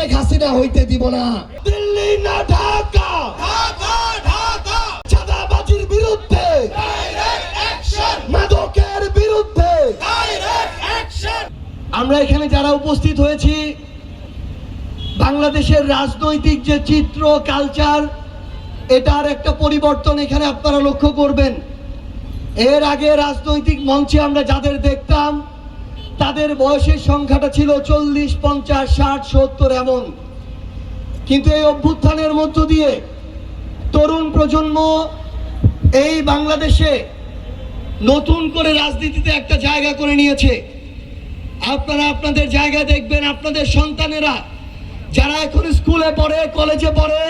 শেখ হাসিনা হইতে দিব না। দিল্লি না ঢাকা, চাঁদাবাজির বিরুদ্ধে, মাদকের বিরুদ্ধে আমরা এখানে যারা উপস্থিত হয়েছি, বাংলাদেশের রাজনৈতিক যে চিত্র কালচার, এটার একটা পরিবর্তন এখানে আপনারা লক্ষ্য করবেন। এর আগে রাজনৈতিক মঞ্চে আমরা যাদের দেখতাম তাদের বয়সের সংখ্যাটা ছিল 40, 50, 60, 70 এমন। কিন্তু এই অভ্যুত্থানের মধ্য দিয়ে তরুণ প্রজন্ম এই বাংলাদেশে নতুন করে রাজনীতিতে একটা জায়গা করে নিয়েছে। আপনারা আপনাদের জায়গায় দেখবেন, আপনাদের সন্তানেরা যারা এখন স্কুলে পড়ে, কলেজে পড়ে,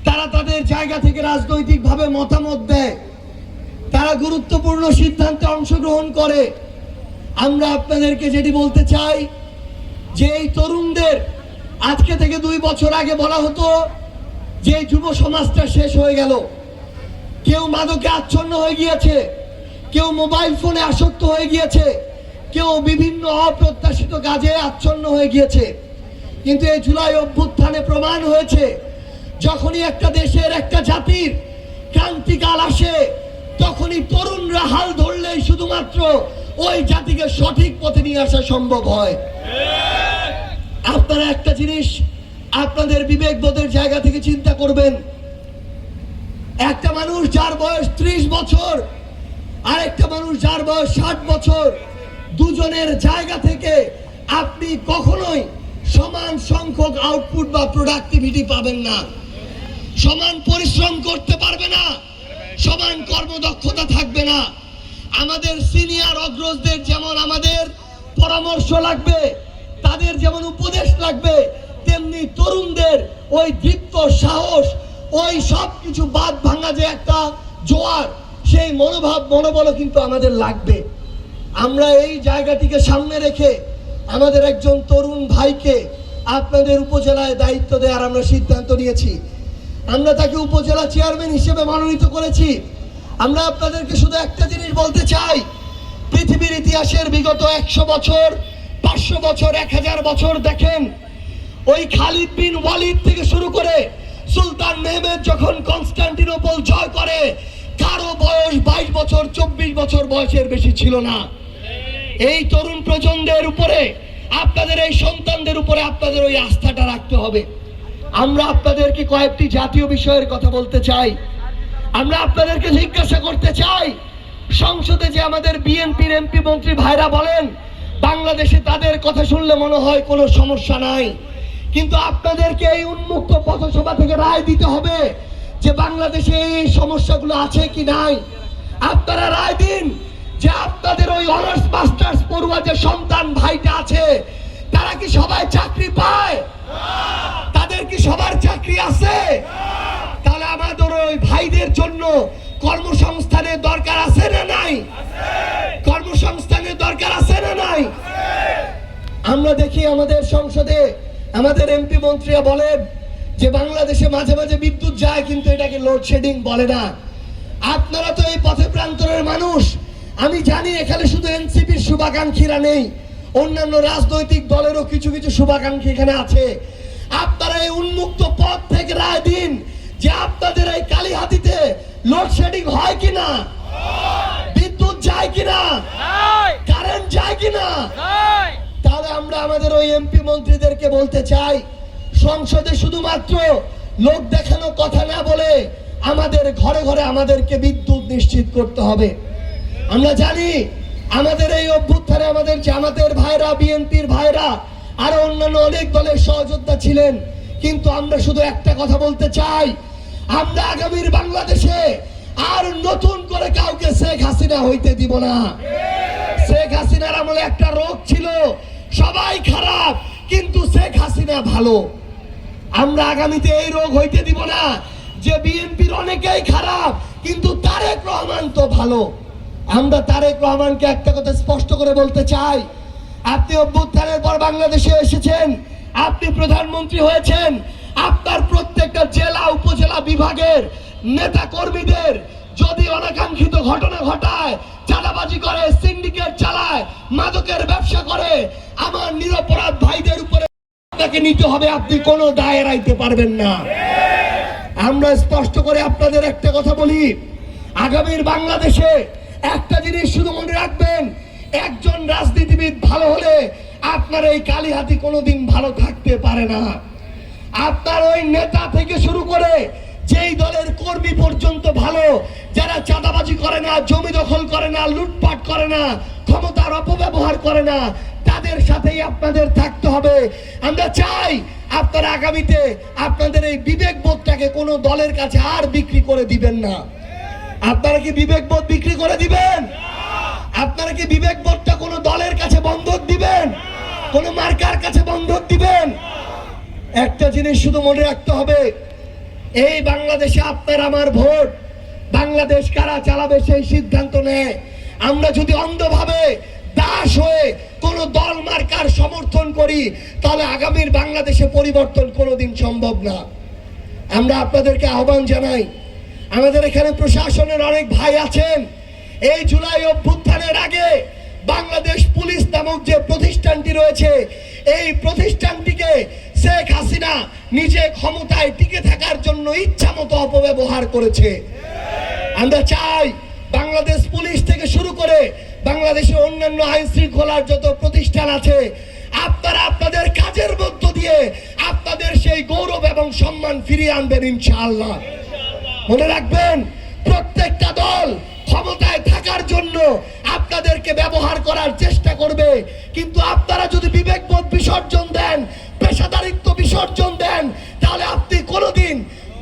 তারা তাদের জায়গা থেকে রাজনৈতিকভাবে মতামত দেয়, তারা গুরুত্বপূর্ণ সিদ্ধান্তে অংশগ্রহণ করে। আমরা আপনাদেরকে যেটি বলতে চাই যে এই তরুণদের আজকে থেকে 2 বছর আগে বলা হতো যে যুব সমাজটা শেষ হয়ে গেল, কেউ মাদকে আচ্ছন্ন হয়ে গিয়েছে, কেউ মোবাইল ফোনে আসক্ত হয়ে গিয়েছে, কেউ বিভিন্ন অপ্রত্যাশিত কাজে আচ্ছন্ন হয়ে গিয়েছে। কিন্তু এই জুলাই অভ্যুত্থানে প্রমাণ হয়েছে, যখনই একটা দেশের, একটা জাতির ক্রান্তিকাল আসে, তখনই তরুণরা হাল ধরলেই শুধুমাত্র ওই জাতিকে সঠিক পথে নিয়ে আসা সম্ভব হয়। আপনারা একটা জিনিস আপনাদের বিবেকবোধের জায়গা থেকে চিন্তা করবেন, একটা মানুষ যার বয়স 30 বছর আর একটা মানুষ যার বয়স 60 বছর, দুজনের জায়গা থেকে আপনি কখনোই সমান সংখ্যক আউটপুট বা প্রোডাক্টিভিটি পাবেন না, সমান পরিশ্রম করতে পারবে না, সমান কর্মদক্ষতা থাকবে না। আমাদের সিনিয়র অগ্রজদের যেমন আমাদের পরামর্শ লাগবে, তাদের যেমন উপদেশ লাগবে, তেমনি তরুণদের ওই দীপ্ত সাহস, ওই সব কিছু বাদ ভাঙা যে একটা জোয়ার, সেই মনোবলও কিন্তু আমাদের লাগবে। আমরা এই জায়গাটিকে সামনে রেখে আমাদের একজন তরুণ ভাইকে আপনাদের উপজেলায় দায়িত্ব দেওয়ার আমরা সিদ্ধান্ত নিয়েছি। আমরা তাকে উপজেলা চেয়ারম্যান হিসেবে মনোনীত করেছি। আমরা আপনাদেরকে শুধু একটা জিনিস বলতে চাই, পৃথিবীর ইতিহাসের বিগত 100 বছর, 500 বছর, 1000 বছর দেখেন, ওই খালিদ বিন ওয়ালিদ থেকে শুরু করে সুলতান মেহমেদ যখন কনস্টান্টিনোপল জয় করে, কারো বয়স 22 বছর, 24 বছর বয়সের বেশি ছিল না। এই তরুণ প্রজন্মের উপরে, আপনাদের এই সন্তানদের উপরে আপনাদের ওই আস্থাটা রাখতে হবে। আমরা আপনাদেরকে কয়েকটি জাতীয় বিষয়ের কথা বলতে চাই। আমরা আপনাদেরকে জিজ্ঞাসা করতে চাই, সংসদে যে আমাদের বিএনপির এমপি মন্ত্রী ভাইরা বলেন বাংলাদেশে তাদের কথা শুনলে মনে হয় কোনো সমস্যা নাই, কিন্তু আপনাদেরকে এই উন্মুক্ত পথসভা থেকে রায় দিতে হবে যে বাংলাদেশে এই সমস্যাগুলো আছে কি নাই। আপনারা রায় দিন যে আপনাদের ওই অনার্স মাস্টার্স পড়ুয়া যে সন্তান ভাইটা আছে, তারা কি সবাই চাকরি পায়? তাদের কি সবার চাকরি আছে? তাহলে আমাদের ওই ভাইদের জন্য কর্মসংস্থানের দরকার আছে না নাই? কর্মসংস্থানের দরকার আছে না নাই? আমরা দেখি আমাদের সংসদে আমাদের এমপি মন্ত্রীরা বলেন যে বাংলাদেশে মাঝে মাঝে বিদ্যুৎ যায়, কিন্তু এটাকে লোডশেডিং বলে না। আপনারা তো এই পথে প্রান্তরের মানুষ, আমি জানি এখানে শুধু এনসিপির শুভাকাঙ্ক্ষীরা নেই, অন্যান্য রাজনৈতিক দলেরও কিছু কিছু শুভাকাঙ্ক্ষী এখানে আছে। আপনারা এই উন্মুক্ত পথ থেকে রায় দিন যে আপনাদের এই কালীহাতিতে লোডশেডিং হয় কিনা, বিদ্যুৎ যায় কিনা, কারেন্ট যায় কিনা। তাহলে আমরা আমাদের ওই এমপি মন্ত্রীদেরকে বলতে চাই, সংসদে শুধুমাত্র লোক দেখানো কথা না বলে আমাদের ঘরে ঘরে আমাদেরকে বিদ্যুৎ নিশ্চিত করতে হবে। আমরা জানি আমাদের এই অভ্যুত্থানে আমাদের জামাতের ভাইরা, বিএনপির ভাইরা, আরো অন্যান্য অনেক দলের সহযোদ্ধা ছিলেন, কিন্তু আমরা শুধু একটা কথা বলতে চাই, আমরা আগামীর বাংলাদেশে আর নতুন করে কাউকে শেখ হাসিনা হইতে দিব না। শেখ হাসিনার আমলে একটা রোগ ছিল, সবাই খারাপ কিন্তু শেখ হাসিনা ভালো। আমরা আগামীতে এই রোগ হইতে দিব না যে বিএনপির অনেকেই খারাপ কিন্তু তারেক রহমান তো ভালো। আমরা তারেক রহমানকে একটা কথা স্পষ্ট করে বলতে চাই, আপনি অভ্যুত্থানের পর বাংলাদেশে এসেছেন, আপনি প্রধানমন্ত্রী হয়েছেন, আপনার প্রত্যেকটা জেলা উপজেলা বিভাগের নেতা কর্মীদের যদি অনাকাঙ্ক্ষিত ঘটনা ঘটায়, চাঁদাবাজি করে, সিন্ডিকেট চালায়, মাদকের ব্যবসা করে, আমার নিরপরাধ ভাইদের উপরে আপনাকে নিতে হবে, আপনি কোনো দায় এড়াইতে পারবেন না। আমরা স্পষ্ট করে আপনাদের একটা কথা বলি, আগামীর বাংলাদেশে একটা জিনিস শুধু মনে রাখবেন, একজন রাজনীতিবিদ ভালো হলে আপনার এই কালিহাতি কোনোদিন ভালো থাকতে পারে না। আপনার ওই নেতা থেকে শুরু করে যেই দলের কর্মী পর্যন্ত ভালো, যারা চাঁদাবাজি করে না, জমি দখল করে না, লুটপাট করে না, ক্ষমতার অপব্যবহার করে না, তাদের সাথেই আপনাদের থাকতে হবে। আমরা চাই আপনারা আগামীতে আপনাদের এই বিবেকবোধটাকে কোনো দলের কাছে আর বিক্রি করে দিবেন না। আপনারা কি বিবেকবোধ বিক্রি করে দিবেন? আপনারা কি বিবেকবোধটা কোনো দলের কাছে বন্ধক দিবেন? কোনো মার্কার কাছে বন্ধক দিবেন? একটা জিনিস শুধু মনে রাখতে হবে, এই বাংলাদেশে আপনার আমার ভোট, বাংলাদেশ কারা চালাবে সেই সিদ্ধান্ত নেয়। আমরা যদি অন্ধভাবে দাস হয়ে কোন দল মার্কার সমর্থন করি, তাহলে আগামীর বাংলাদেশে পরিবর্তন কোনোদিন সম্ভব না। আমরা আপনাদেরকে আহ্বান জানাই, আমাদের এখানে প্রশাসনের অনেক ভাই আছেন, এই জুলাই অভ্যুত্থানের আগে বাংলাদেশ পুলিশ নামক যে প্রতিষ্ঠানটি রয়েছে, এই প্রতিষ্ঠানটিকে শেখ হাসিনা নিজে ক্ষমতায় টিকে থাকার জন্য ইচ্ছা মতো অপব্যবহার করেছে। আমরা চাই বাংলাদেশ পুলিশ থেকে শুরু করে বাংলাদেশের অন্যান্য আইন শৃঙ্খলার যত প্রতিষ্ঠান আছে, আপনারা আপনাদের কাজের মধ্য দিয়ে আপনাদের সেই গৌরব এবং সম্মান ফিরিয়ে আনবেন ইনশাআল্লাহ। মনে রাখবেন, প্রত্যেকটা দল ক্ষমতায় থাকার জন্য আপনাদেরকে ব্যবহার করার চেষ্টা করবে, কিন্তু আপনারা যদি বিবেকবোধ বিসর্জন দেন, পেশাদারিত্ব বিসর্জন দেন, তাহলে আপনি কোনোদিন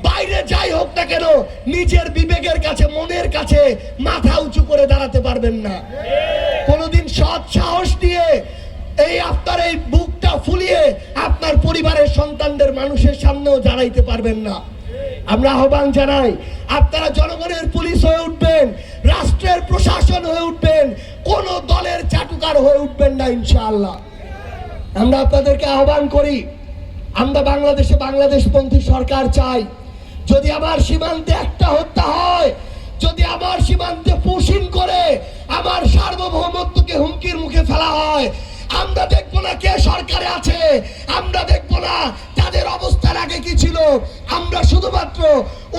বাইরে যাই হোক না কেন নিজের বিবেকের কাছে, মনের কাছে মাথা উঁচু করে দাঁড়াতে পারবেন না। কোনোদিন সৎ সাহস দিয়ে এই আপনার এই বুকটা ফুলিয়ে আপনার পরিবারের সন্তানদের মানুষের সামনেও দাঁড়াইতে পারবেন না। আমরা আহ্বান জানাই, আপনারা জনগণের পুলিশ হয়ে উঠবেন, রাষ্ট্রের প্রশাসন হয়ে উঠবেন, কোন দলের চাটুকার হয়ে উঠবেন না ইনশাআল্লাহ। আমরা আপনাদেরকে আহ্বান করি, আমরা বাংলাদেশে বাংলাদেশপন্থী সরকার চাই। যদি আমার সীমান্তে একটা হত্যা হয়, যদি আমার সীমান্তে পুশিন করে আমার সার্বভৌমত্বকে হুমকির মুখে ফেলা হয়, আমরা দেখবো না কে সরকারে আছে, আমরা দেখবো না তাদের অবস্থার আগে কি ছিল। আমরা শুধুমাত্র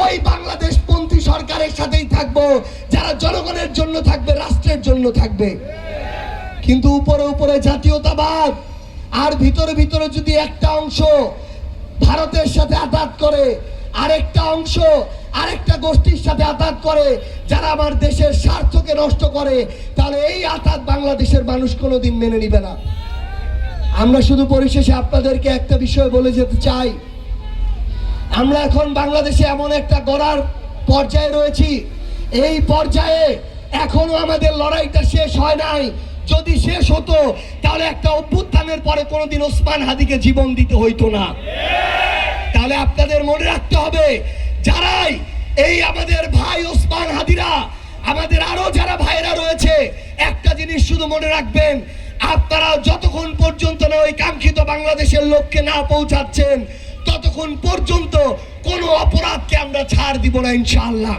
ওই বাংলাদেশপন্থী সরকারের সাথেই থাকবো, যারা জনগণের জন্য থাকবে, রাষ্ট্রের জন্য থাকবে। কিন্তু উপরে উপরে জাতীয়তাবাদ আর ভিতরে ভিতরে যদি একটা অংশ ভারতের সাথে আঘাত করে, আরেকটা অংশ আরেকটা গোষ্ঠীর সাথে আঘাত করে, যারা আমার দেশের স্বার্থকে নষ্ট করে, তাহলে এই আঘাত বাংলাদেশের মানুষ কোনোদিন মেনে নিবে না। আমরা শুধু পরিশেষে আপনাদেরকে একটা বিষয় বলে যেতে চাই, আমরা এখন বাংলাদেশে এমন একটা গড়ার পর্যায়ে রয়েছি, এই পর্যায়ে এখনো আমাদের লড়াইটা শেষ হয় নাই। যদি শেষ হতো তাহলে একটা অভ্যুত্থানের পরে কোনোদিন ওসমান হাদিকে জীবন দিতে হইতো না। তাহলে আপনাদের মনে রাখতে হবে, যারাই এই আমাদের ভাই ওসমান হাদিরা, আমাদের আরো যারা ভাইরা রয়েছে, একটা জিনিস শুধু মনে রাখবেন, আপনারা যতক্ষণ পর্যন্ত না ওই কাঙ্ক্ষিত বাংলাদেশের লক্ষ্যে না পৌঁছাচ্ছেন, ততক্ষণ পর্যন্ত কোনো অপরাধকে আমরা ছাড় দিব না ইনশাআল্লাহ।